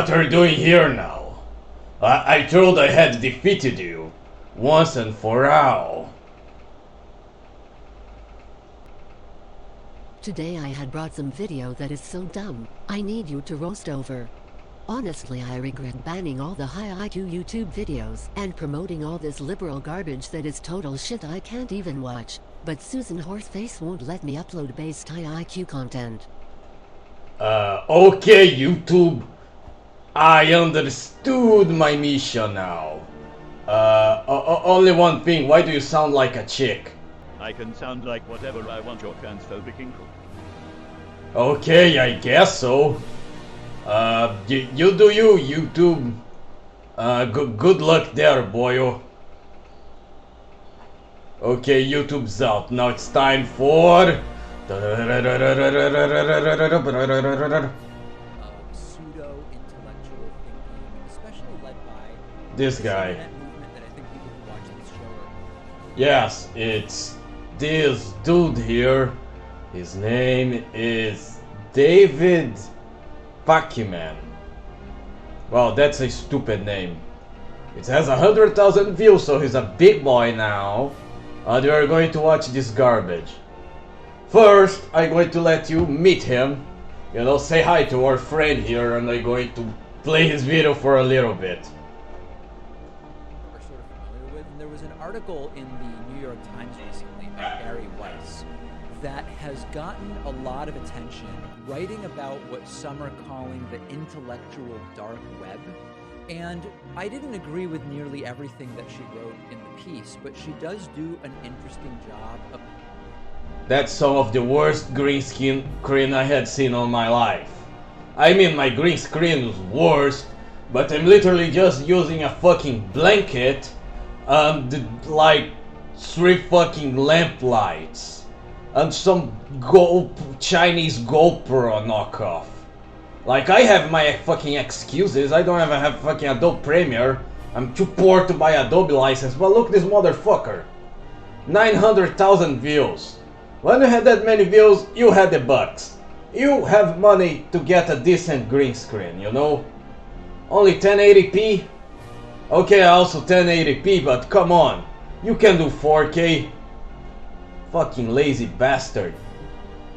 what are you doing here now? I thought I had defeated you, once and for all. Today I had brought some video that is so dumb, I need you to roast over. Honestly, I regret banning all the high IQ YouTube videos and promoting all this liberal garbage that is total shit I can't even watch. But Susan Horseface won't let me upload based high IQ content. Okay, YouTube. I understood my mission now. Only one thing, why do you sound like a chick? I can sound like whatever I want, your transphobic inkle. Okay, I guess so. You do you, YouTube. Good luck there, boyo. Okay, YouTube's out. Now it's time for... pseudo-intellectual thinking, especially led by this guy. movement that I think people who watch this show are... Yes, it's this dude here. His name is David PackMan. Well, that's a stupid name. It has 100,000 views, so he's a big boy now. And we are going to watch this garbage. First, I'm going to let you meet him. You know, say hi to our friend here, and I'm going to play his video for a little bit. Are sort of familiar with. And there was an article in the New York Times recently by Barry Weiss that has gotten a lot of attention, writing about what some are calling the intellectual dark web. And I didn't agree with nearly everything that she wrote in the piece, but she does do an interesting job of... That's some of the worst green screen I had seen all my life. I mean, my green screen was worst, but I'm literally just using a fucking blanket and like 3 fucking lamp lights and some Chinese GoPro knockoff. Like, I have my fucking excuses. I don't even have fucking Adobe Premiere. I'm too poor to buy Adobe license, but look this motherfucker. 900,000 views. When you had that many views, you had the bucks. You have money to get a decent green screen, you know? Only 1080p? Okay, also 1080p, but come on. You can do 4K. Fucking lazy bastard.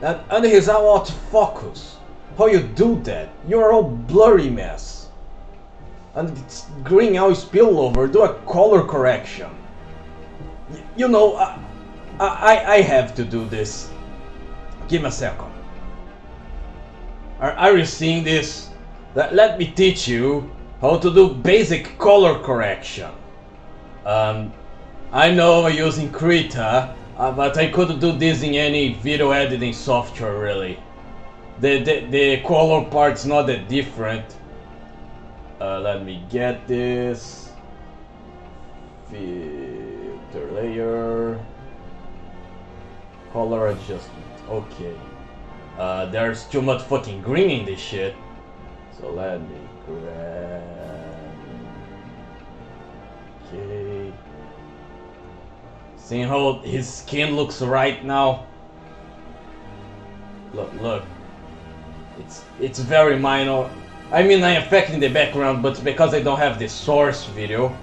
And he's out of focus. How you do that? You're all blurry mess. And it's green out spillover. Do a color correction. You know, I have to do this. Give me a second. Are you seeing this? Let me teach you how to do basic color correction. I know I'm using Krita, but I couldn't do this in any video editing software really. The color part's not that different. Let me get this. Filter layer. Color adjustment. Okay. There's too much fucking green in this shit. So let me grab. Okay. Seeing how his skin looks right now. Look. It's very minor. I mean, I'm affecting the background, but because I don't have the source video.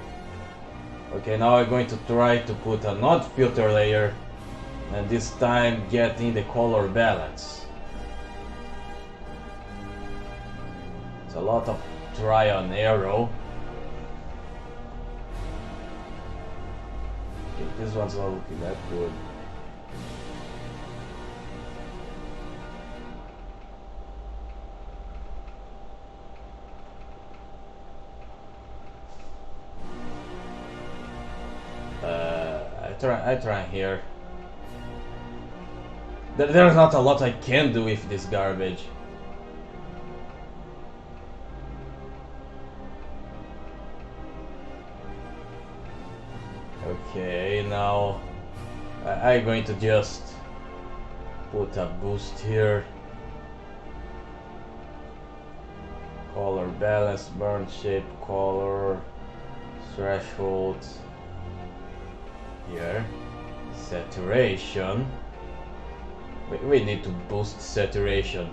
Okay, now I'm going to try to put a not filter layer, and this time getting the color balance. It's a lot of trial and error. Okay, this one's not looking that good. I try here. There's not a lot I can do with this garbage. Okay, now I'm going to just put a boost here. Color balance, burn shape, color, threshold. Here, saturation. We need to boost saturation.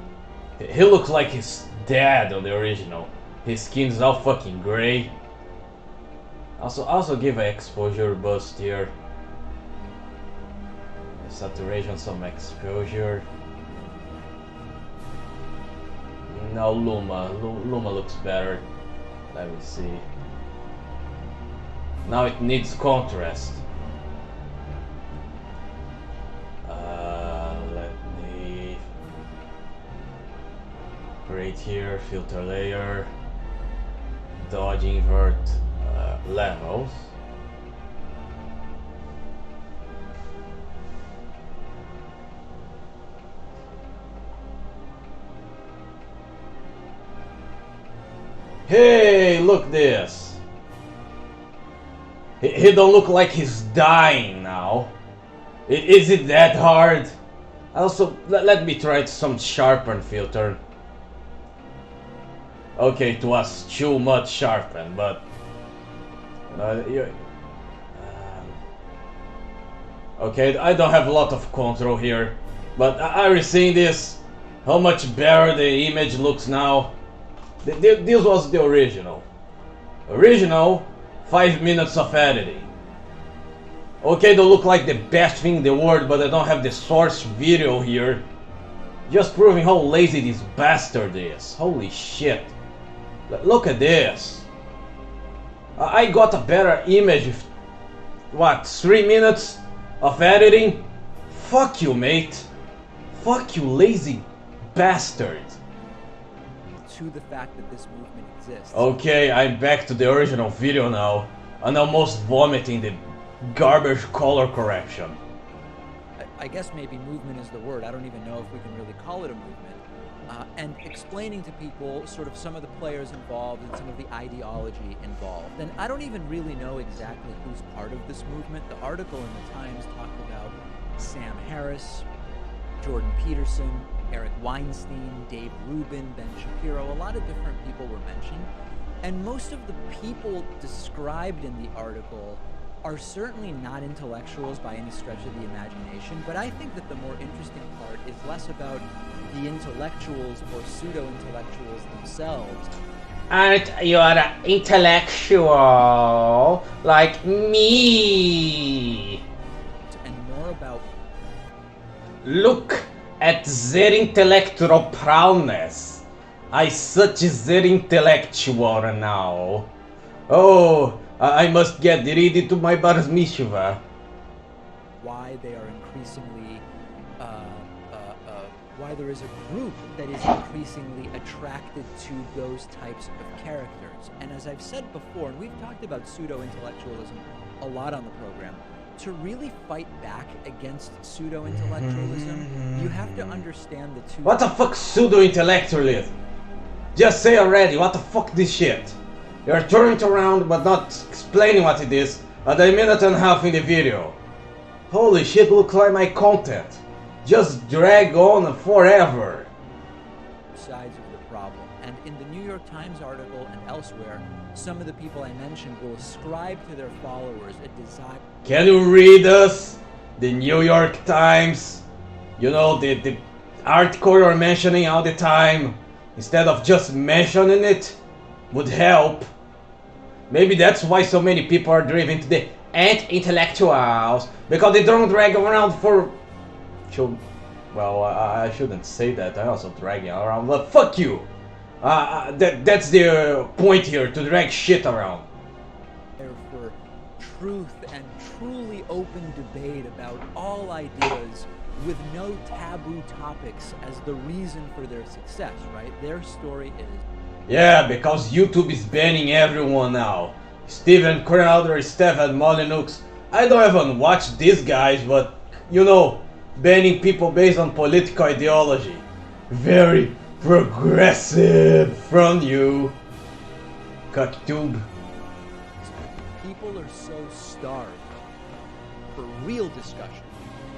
He looks like he's dead on the original. His skin's all fucking gray. Also give an exposure boost here. Saturation, some exposure. No, Luma looks better. Let me see. Now it needs contrast. Let me create here, filter layer, dodge invert levels. Hey, look this. He don't look like he's dying now. Is it that hard? Also, let me try some sharpen filter. Okay, it was too much sharpen, but okay, I don't have a lot of control here, but are you seeing this? How much better the image looks now? This was the original. 5 minutes of editing. Okay, don't look like the best thing in the world, but I don't have the source video here. Just proving how lazy this bastard is. Holy shit. Look at this. I got a better image with, what, 3 minutes of editing? Fuck you, mate. Fuck you, lazy bastard. To the fact that this movement exists. Okay, I'm back to the original video now. I'm almost vomiting the garbage color correction. I guess maybe movement is the word. I don't even know if we can really call it a movement. And explaining to people sort of some of the players involved and some of the ideology involved. And I don't even really know exactly who's part of this movement. The article in the Times talked about Sam Harris, Jordan Peterson, Eric Weinstein, Dave Rubin, Ben Shapiro. A lot of different people were mentioned. And most of the people described in the article are certainly not intellectuals by any stretch of the imagination, but I think that the more interesting part is less about the intellectuals or pseudo-intellectuals themselves. Aren't you an intellectual like me? And more about... Look at their intellectual prowess. I such their intellectual now. Oh, I must get ready to my bar mitzvah. Why they are increasingly, why there is a group that is increasingly attracted to those types of characters. And as I've said before, and we've talked about pseudo-intellectualism a lot on the program, to really fight back against pseudo-intellectualism, you have to understand the two... What the fuck pseudo-intellectualism? Just say already, what the fuck this shit? You're turning it around but not explaining what it is at a minute and a half in the video. Holy shit, look like my content. Just drag on forever. Sides of the problem. And in the New York Times article and elsewhere, some of the people I mentioned will ascribe to their followers a desire... Can you read us? The New York Times? You know, the article you're mentioning all the time, instead of just mentioning it, would help. Maybe that's why so many people are driven to the anti-intellectuals, because they don't drag around for... Well, I shouldn't say that, I also drag around, but fuck you! That's the point here, to drag shit around. For truth and truly open debate about all ideas with no taboo topics as the reason for their success, right? Their story is... Yeah, because YouTube is banning everyone now. Steven Crowder, Stefan Molyneux. I don't even watch these guys, but you know, banning people based on political ideology. Very progressive from you. Cocktube. People are so starved for real discussion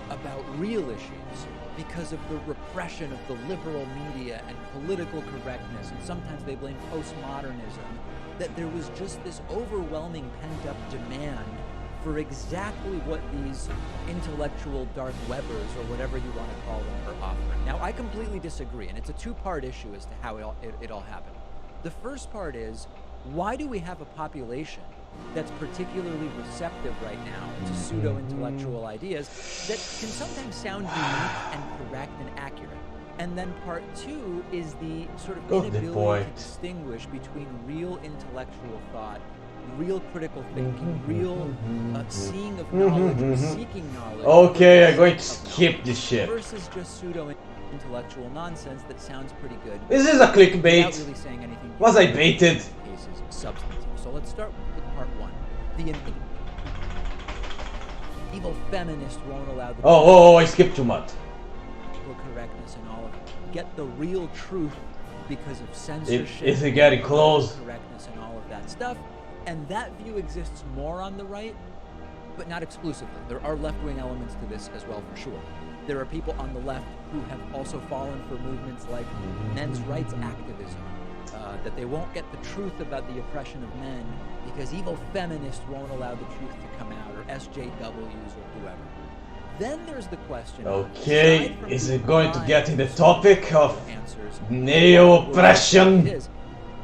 about real issues because of the repression of the liberal media and political correctness, and sometimes they blame postmodernism, that there was just this overwhelming pent-up demand for exactly what these intellectual dark webbers, or whatever you want to call them, are offering. Now, I completely disagree, and it's a two-part issue as to how it all happened. The first part is, why do we have a population that's particularly receptive right now to pseudo-intellectual ideas that can sometimes sound unique and correct and accurate? And then part two is the sort of inability to distinguish between real intellectual thought, real critical thinking, real seeing of knowledge, or seeking knowledge. Okay, I'm going to skip this shit. Versus just pseudo-intellectual nonsense that sounds pretty good. This is a clickbait. Without really saying anything. Was I baited? Cases of substance. So let's start with part one. The evil feminist won't allow the Oh, I skipped too much. correctness and all of it. Get the real truth because of censorship. Is it getting close? Correctness and all of that stuff. And that view exists more on the right, but not exclusively. There are left-wing elements to this as well, for sure. There are people on the left who have also fallen for movements like men's rights activism, that they won't get the truth about the oppression of men because evil feminists won't allow the truth to come out, or SJWs or whoever. Then there's the question. Okay, is it going to get in the topic of neo-oppression?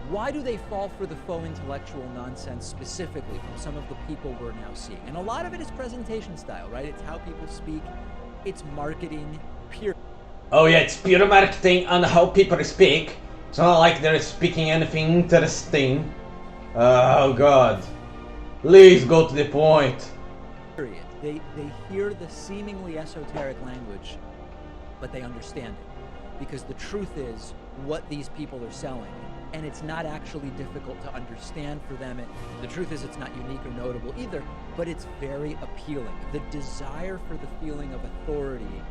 Why do they fall for the faux intellectual nonsense specifically from some of the people we're now seeing? And a lot of it is presentation style, right? It's how people speak. It's marketing, pure. Oh yeah, it's pure marketing and how people speak. It's not like they're speaking anything interesting. Oh god. Please go to the point. Period. They hear the seemingly esoteric language, but they understand it. Because the truth is what these people are selling. And it's not actually difficult to understand for them. The truth is it's not unique or notable either, but it's very appealing. The desire for the feeling of authority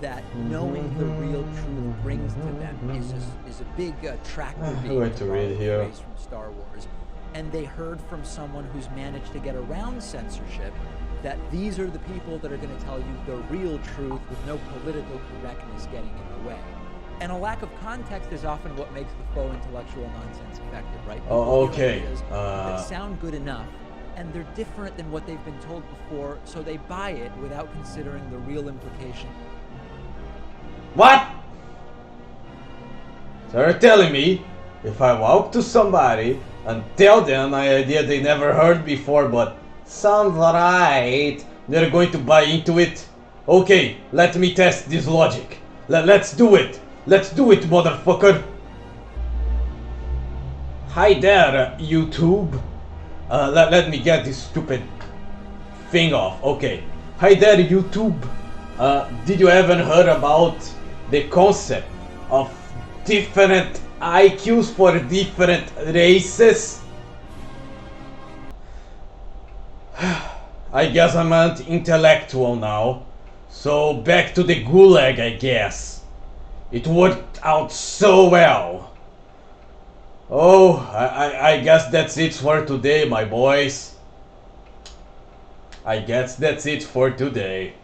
that knowing the real truth brings to them is a big tractor beam from Star Wars. And they heard from someone who's managed to get around censorship that these are the people that are going to tell you the real truth with no political correctness getting in the way. And a lack of context is often what makes the faux intellectual nonsense effective, right? Oh, okay. That sound good enough, and they're different than what they've been told before, so they buy it without considering the real implication. What? So you're telling me, if I walk to somebody and tell them an idea they never heard before, but sounds right, they're going to buy into it? Okay, let me test this logic. Let's do it. Let's do it, motherfucker! Hi there, YouTube. Let me get this stupid thing off. Okay. Hi there, YouTube. Did you ever heard about the concept of different IQs for different races? I guess I'm an intellectual now. So back to the gulag, I guess. It worked out so well. Oh, I guess that's it for today, my boys. I guess that's it for today.